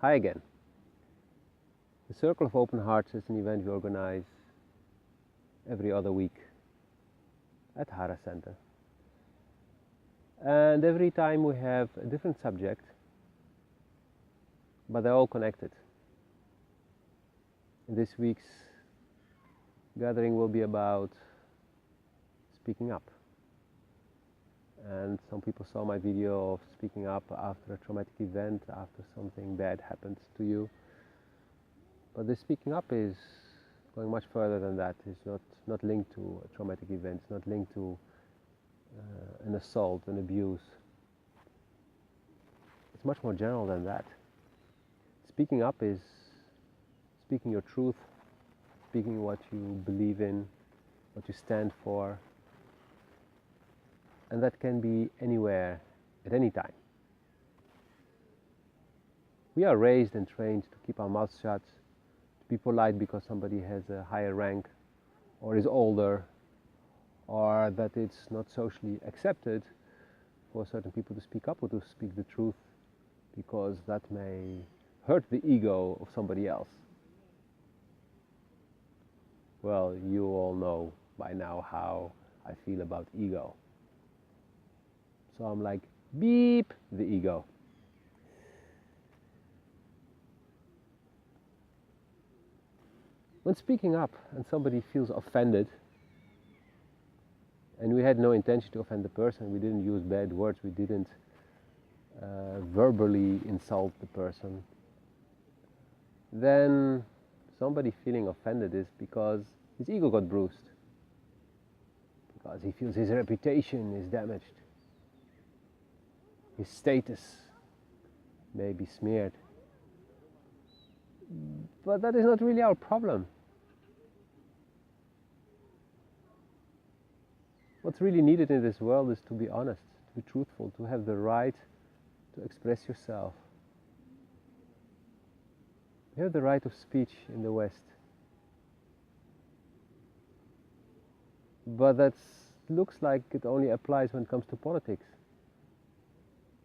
Hi again. The Circle of Open Hearts is an event we organize every other week at Hara Center. And every time we have a different subject, but they're all connected. And this week's gathering will be about speaking up. And some people saw my video of speaking up after a traumatic event, after something bad happened to you. But this speaking up is going much further than that. It's not linked to a traumatic event. It's not linked to an assault, an abuse. It's much more general than that. Speaking up is speaking your truth, speaking what you believe in, what you stand for. And that can be anywhere, at any time. We are raised and trained to keep our mouths shut, to be polite because somebody has a higher rank or is older, or that it's not socially accepted for certain people to speak up or to speak the truth because that may hurt the ego of somebody else. Well, you all know by now how I feel about ego. So I'm like, beep the ego. When speaking up and somebody feels offended, and we had no intention to offend the person, we didn't use bad words, we didn't verbally insult the person, then somebody feeling offended is because his ego got bruised, because he feels his reputation is damaged. His status may be smeared. But that is not really our problem. What's really needed in this world is to be honest, to be truthful, to have the right to express yourself. You have the right of speech in the West. But that looks like it only applies when it comes to politics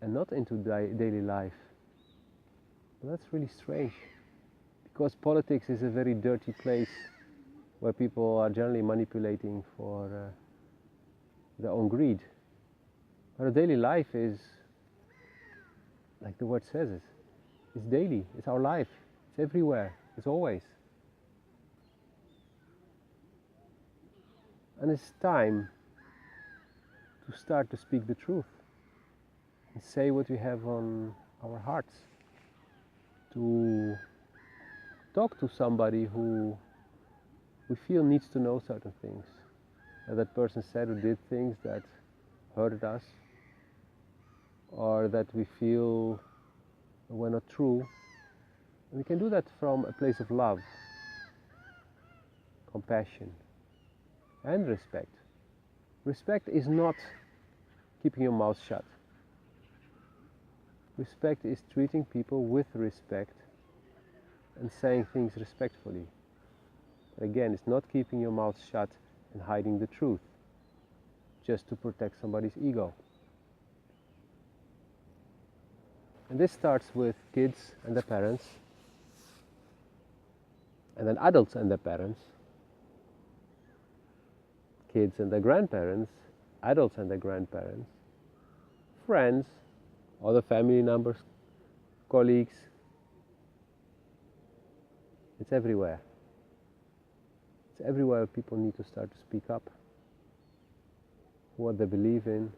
and not into daily life. Well, that's really strange, because politics is a very dirty place where people are generally manipulating for their own greed. But our daily life is, like the word says, it's daily, it's our life, it's everywhere, it's always. And it's time to start to speak the truth and say what we have on our hearts, to talk to somebody who we feel needs to know certain things, that person said or did things that hurted us, or that we feel were not true. And we can do that from a place of love, compassion, and respect. Respect is not keeping your mouth shut. Respect is treating people with respect and saying things respectfully. Again, it's not keeping your mouth shut and hiding the truth just to protect somebody's ego. And this starts with kids and their parents, and then adults and their parents, kids and their grandparents, adults and their grandparents, friends, other family members, colleagues. It's everywhere. It's everywhere people need to start to speak up for what they believe in,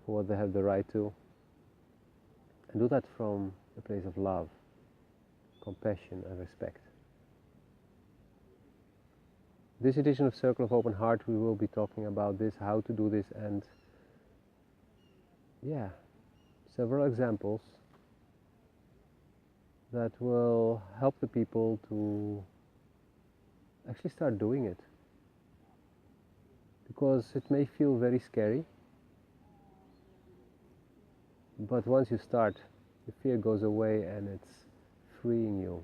for what they have the right to, and do that from a place of love, compassion and respect. This edition of Circle of Open Heart, we will be talking about this, how to do this, and several examples that will help the people to actually start doing it. Because it may feel very scary, but once you start, the fear goes away and it's freeing you.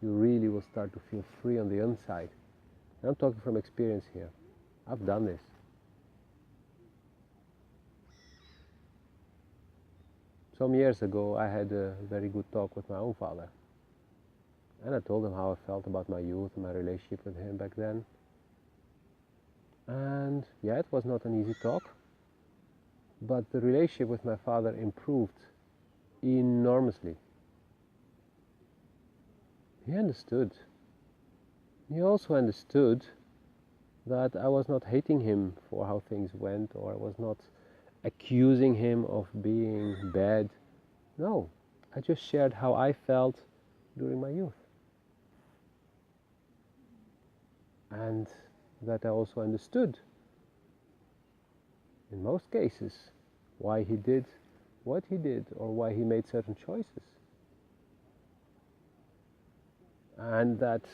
You really will start to feel free on the inside. And I'm talking from experience here. I've done this. Some years ago I had a very good talk with my own father. And I told him how I felt about my youth and my relationship with him back then. And yeah, it was not an easy talk, but the relationship with my father improved enormously. He understood. He also understood that I was not hating him for how things went, or I was not accusing him of being bad. No, I just shared how I felt during my youth. And that I also understood, in most cases, why he did what he did or why he made certain choices. And that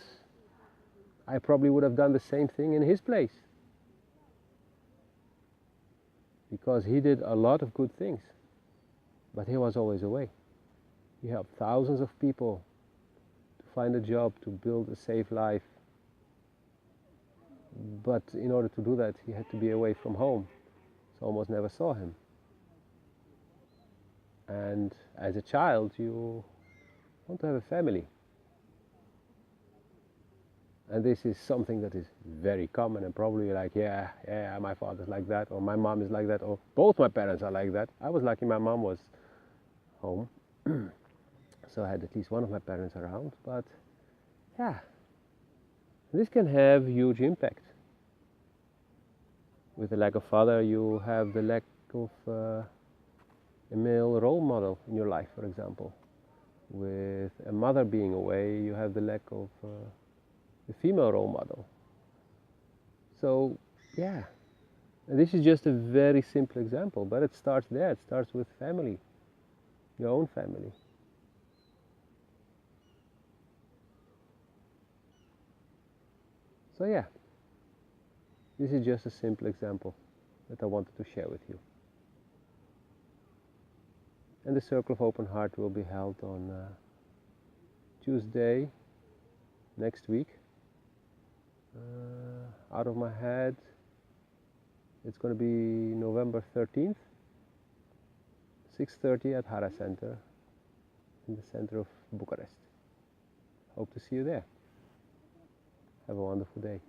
I probably would have done the same thing in his place. Because he did a lot of good things, but he was always away. He helped thousands of people to find a job, to build a safe life. But in order to do that, he had to be away from home, so I almost never saw him. And as a child, you want to have a family. And this is something that is very common, and probably like, yeah, my father's like that, or my mom is like that, or both my parents are like that. I was lucky my mom was home, so I had at least one of my parents around. But yeah, this can have huge impact. With the lack of father, you have the lack of a male role model in your life, for example. With a mother being away, you have the lack of a female role model. So, yeah, this is just a very simple example, but it starts there. It starts with family, your own family. So, yeah, this is just a simple example that I wanted to share with you. And the Circle of Open Heart will be held on Tuesday next week. Out of my head, it's going to be November 13th, 6:30 at Hara Center in the center of Bucharest. Hope to see you there. Have a wonderful day.